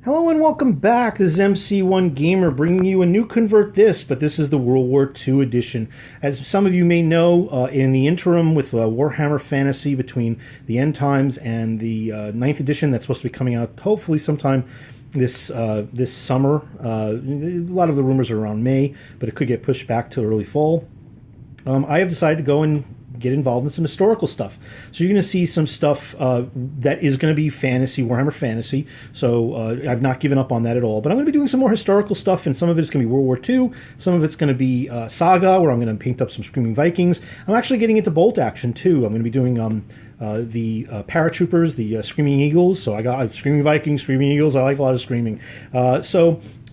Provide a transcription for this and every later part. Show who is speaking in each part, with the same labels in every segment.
Speaker 1: Hello and welcome back. This is MC1 Gamer bringing you a new Convert This, but this is the World War II edition. As some of you may know, in the interim with Warhammer Fantasy between the End Times and the 9th edition that's supposed to be coming out hopefully sometime this summer. A lot of the rumors are around May, but it could get pushed back to early fall. I have decided to go and get involved in some historical stuff. So you're going to see some stuff that is going to be fantasy, Warhammer Fantasy. So I've not given up on that at all. But I'm going to be doing some more historical stuff, and some of it's going to be World War II. Some of it's going to be Saga, where I'm going to paint up some Screaming Vikings. I'm actually getting into bolt action, too. I'm going to be doing the paratroopers, the Screaming Eagles. So I got Screaming Vikings, Screaming Eagles. I like a lot of screaming. And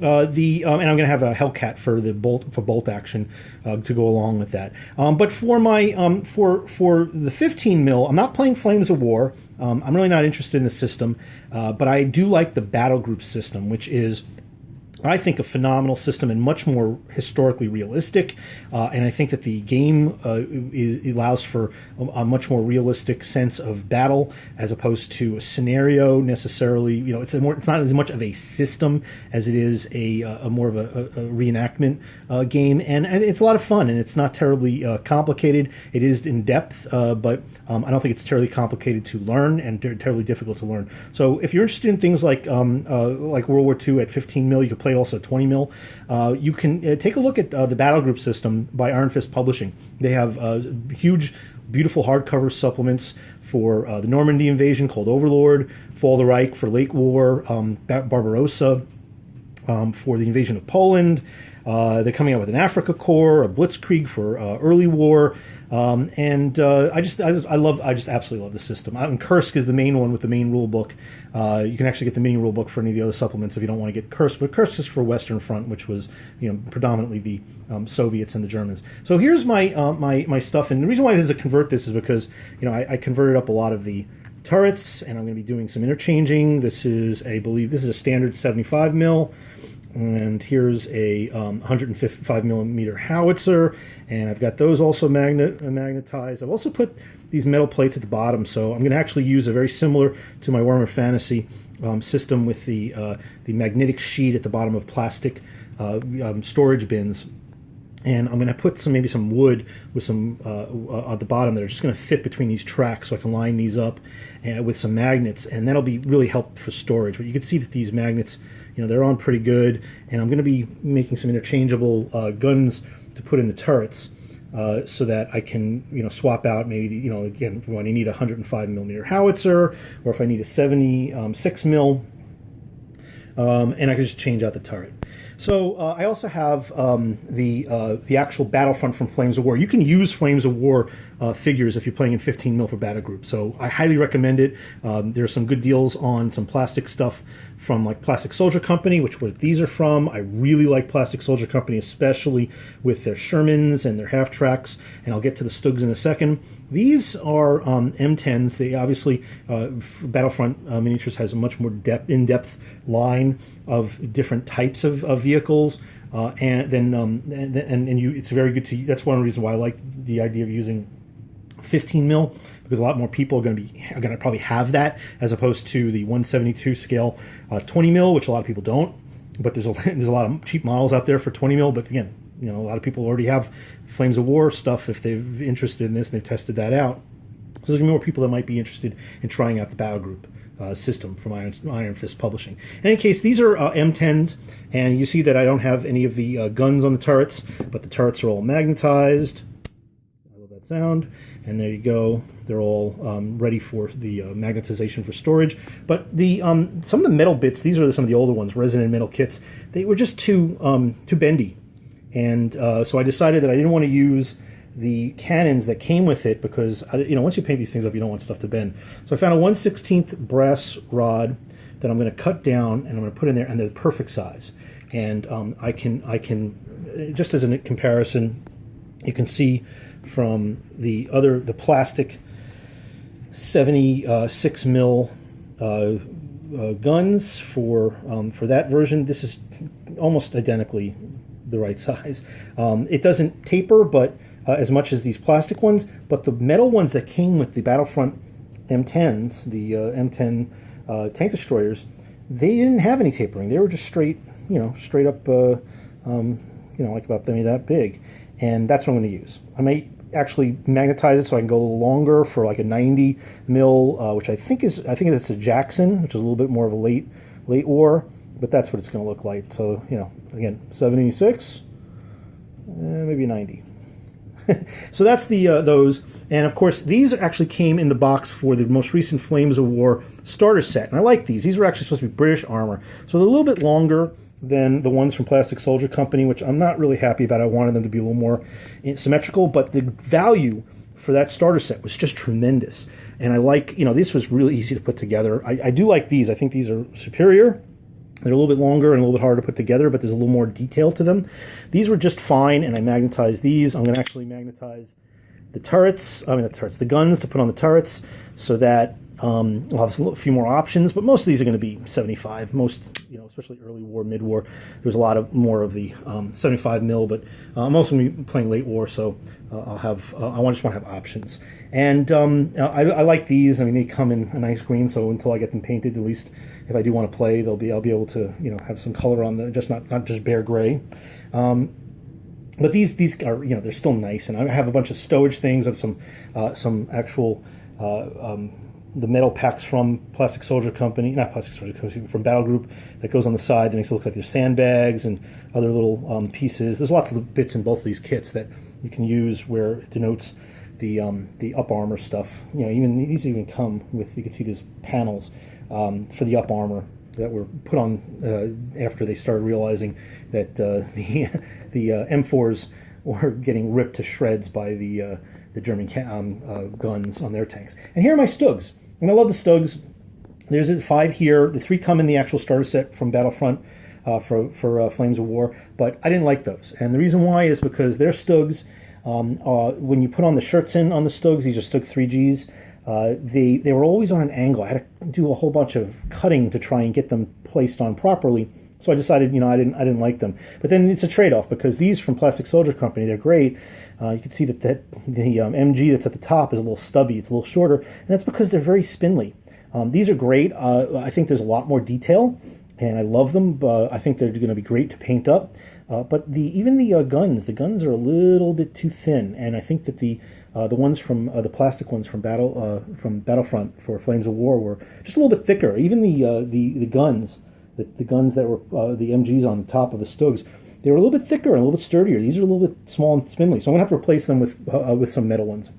Speaker 1: I'm going to have a Hellcat for the bolt action to go along with that. But for my for the 15 mil, I'm not playing Flames of War. I'm really not interested in the system, but I do like the Battlegroup system, which is, I think, a phenomenal system and much more historically realistic. And I think that the game allows for a much more realistic sense of battle as opposed to a scenario necessarily. You know, it's not as much of a system as it is a more of a reenactment game. And it's a lot of fun, and it's not terribly complicated. It is in depth, but I don't think it's terribly complicated to learn and terribly difficult to learn. So if you're interested in things like World War II at 15 mil, you can play also 20 mil. You can take a look at the Battlegroup System by Iron Fist Publishing. They have huge, beautiful hardcover supplements for the Normandy invasion called Overlord, Fall of the Reich for Late War, Barbarossa for the invasion of Poland. They're coming out with an Africa Corps, a Blitzkrieg for early war, I just absolutely love the system. Kursk is the main one with the main rule book. You can actually get the mini rule book for any of the other supplements if you don't want to get Kursk, but Kursk is for Western Front, which was predominantly the Soviets and the Germans. So here's my my stuff, and the reason why this is a convert this is because I converted up a lot of the turrets, and I'm going to be doing some interchanging. This is a standard 75 mil. And here's a 155 millimeter howitzer, and I've got those also magnetized. I've also put these metal plates at the bottom, so I'm going to actually use a very similar to my Warhammer Fantasy system with the magnetic sheet at the bottom of plastic storage bins. And I'm going to put maybe some wood with some at the bottom that are just going to fit between these tracks, so I can line these up with some magnets, and that'll be really helpful for storage. But you can see that these magnets, they're on pretty good, and I'm going to be making some interchangeable guns to put in the turrets, so that I can swap out maybe again when I need a 105 millimeter howitzer, or if I need a 76 mil, and I can just change out the turret. So I also have the actual Battlefront from Flames of War. You can use Flames of War figures if you're playing in 15 mil for Battlegroup. So I highly recommend it. There are some good deals on some plastic stuff from like Plastic Soldier Company, which what these are from. I really like Plastic Soldier Company, especially with their Shermans and their half tracks. And I'll get to the Stugs in a second. These are M10s. They obviously, Battlefront Miniatures has a much more in-depth line of different types of vehicles, it's very good to. That's one reason why I like the idea of using 15 mil, because a lot more people are going to probably have that as opposed to the 172 scale 20 mil, which a lot of people don't. But there's a lot of cheap models out there for 20 mil. But again, a lot of people already have Flames of War stuff if they're interested in this and they've tested that out. So there's going to be more people that might be interested in trying out the Battlegroup system from Iron Fist Publishing. In any case, these are M10s, and you see that I don't have any of the guns on the turrets, but the turrets are all magnetized. I love that sound. And there you go. They're all ready for the magnetization for storage. But the some of the metal bits, these are some of the older ones, resonant metal kits, they were just too bendy. And so I decided that I didn't want to use the cannons that came with it, because once you paint these things up, you don't want stuff to bend. So I found a 1/16 brass rod that I'm going to cut down, and I'm going to put in there, and they're the perfect size. And I can just as a comparison, you can see from the plastic 76 mil guns for that version. This is almost identically the right size. It doesn't taper, but as much as these plastic ones, but the metal ones that came with the Battlefront M10s, the M10 tank destroyers, they didn't have any tapering. They were just straight, straight up, like about maybe that big. And that's what I'm going to use. I may actually magnetize it so I can go a little longer for like a 90 mil, which I think it's a Jackson, which is a little bit more of a late war, but that's what it's going to look like. So, again, 76, maybe 90. So that's the those, and of course these actually came in the box for the most recent Flames of War starter set, and I like these. These were actually supposed to be British armor, so they're a little bit longer than the ones from Plastic Soldier Company, which I'm not really happy about. I wanted them to be a little more symmetrical, but the value for that starter set was just tremendous, and I like, this was really easy to put together. I do like these. I think these are superior. They're a little bit longer and a little bit harder to put together, but there's a little more detail to them. These were just fine, and I magnetized these. I'm going to actually magnetize the guns to put on the turrets, so that I'll have a few more options, but most of these are going to be 75. Most, especially early war, mid war, there's a lot more of the 75 mil, but I'm also going to be playing late war, so I just want to have options. And I like these. I mean, they come in a nice green, so until I get them painted, at least if I do want to play, I'll be able to have some color on them, just not just bare gray. But these are they're still nice, and I have a bunch of stowage things of some actual the metal packs from Plastic Soldier Company, not Plastic Soldier Company, from Battlegroup, that goes on the side that makes it look like there's sandbags and other little pieces. There's lots of bits in both of these kits that you can use where it denotes the up armor stuff. Even these even come with, you can see these panels for the up armor that were put on after they started realizing that the M4s were getting ripped to shreds by the German guns on their tanks. And here are my Stugs. And I love the Stugs. There's 5 here. The 3 come in the actual starter set from Battlefront for Flames of War, but I didn't like those. And the reason why is because they're Stugs. When you put on the shirts on the Stugs, these are Stug 3Gs, they were always on an angle. I had to do a whole bunch of cutting to try and get them placed on properly. So I decided, I didn't like them. But then it's a trade-off, because these from Plastic Soldier Company, they're great. You can see that the MG that's at the top is a little stubby. It's a little shorter, and that's because they're very spindly. These are great. I think there's a lot more detail, and I love them. But I think they're going to be great to paint up. But even the guns are a little bit too thin, and I think that the ones from the plastic ones from Battlefront for Flames of War were just a little bit thicker. Even the guns. The guns that were the MGs on the top of the Stugs, they were a little bit thicker and a little bit sturdier. These are a little bit small and spindly, so I'm going to have to replace them with some metal ones.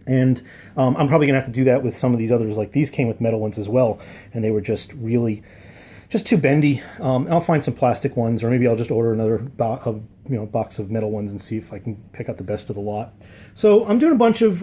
Speaker 1: And I'm probably going to have to do that with some of these others. Like these came with metal ones as well, and they were just too bendy. I'll find some plastic ones, or maybe I'll just order another box of metal ones and see if I can pick out the best of the lot. So I'm doing a bunch of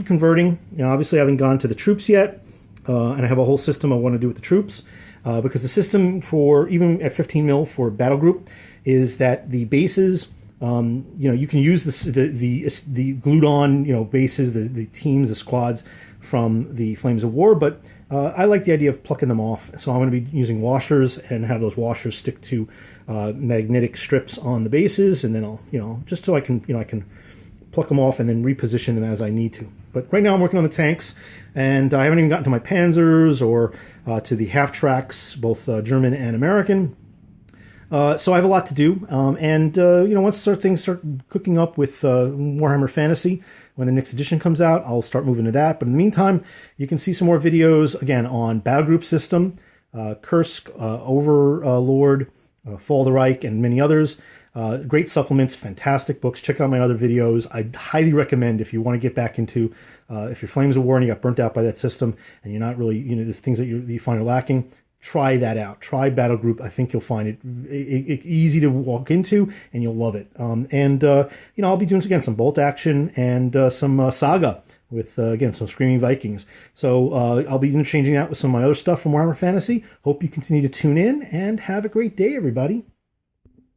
Speaker 1: converting. Obviously I haven't gone to the troops yet, and I have a whole system I want to do with the troops. Because the system for, even at 15 mil for Battlegroup, is that the bases, you can use the glued on, bases, the teams, the squads from the Flames of War, but I like the idea of plucking them off. So I'm going to be using washers and have those washers stick to magnetic strips on the bases, and then I'll, just so I can pluck them off and then reposition them as I need to. But right now I'm working on the tanks, and I haven't even gotten to my Panzers or to the half-tracks, both German and American. So I have a lot to do. Once things start cooking up with Warhammer Fantasy, when the next edition comes out, I'll start moving to that. But in the meantime, you can see some more videos, again, on Battlegroup System, Kursk, Overlord, Fall of the Reich, and many others. Great supplements, fantastic books. Check out my other videos. I highly recommend, if you want to get back into, if you're Flames of War and you got burnt out by that system and you're not really, there's things that you find are lacking, try that out. Try Battlegroup. I think you'll find it easy to walk into, and you'll love it. I'll be doing, again, some bolt action and some saga with, again, some Screaming Vikings. So I'll be interchanging that with some of my other stuff from Warhammer Fantasy. Hope you continue to tune in, and have a great day, everybody.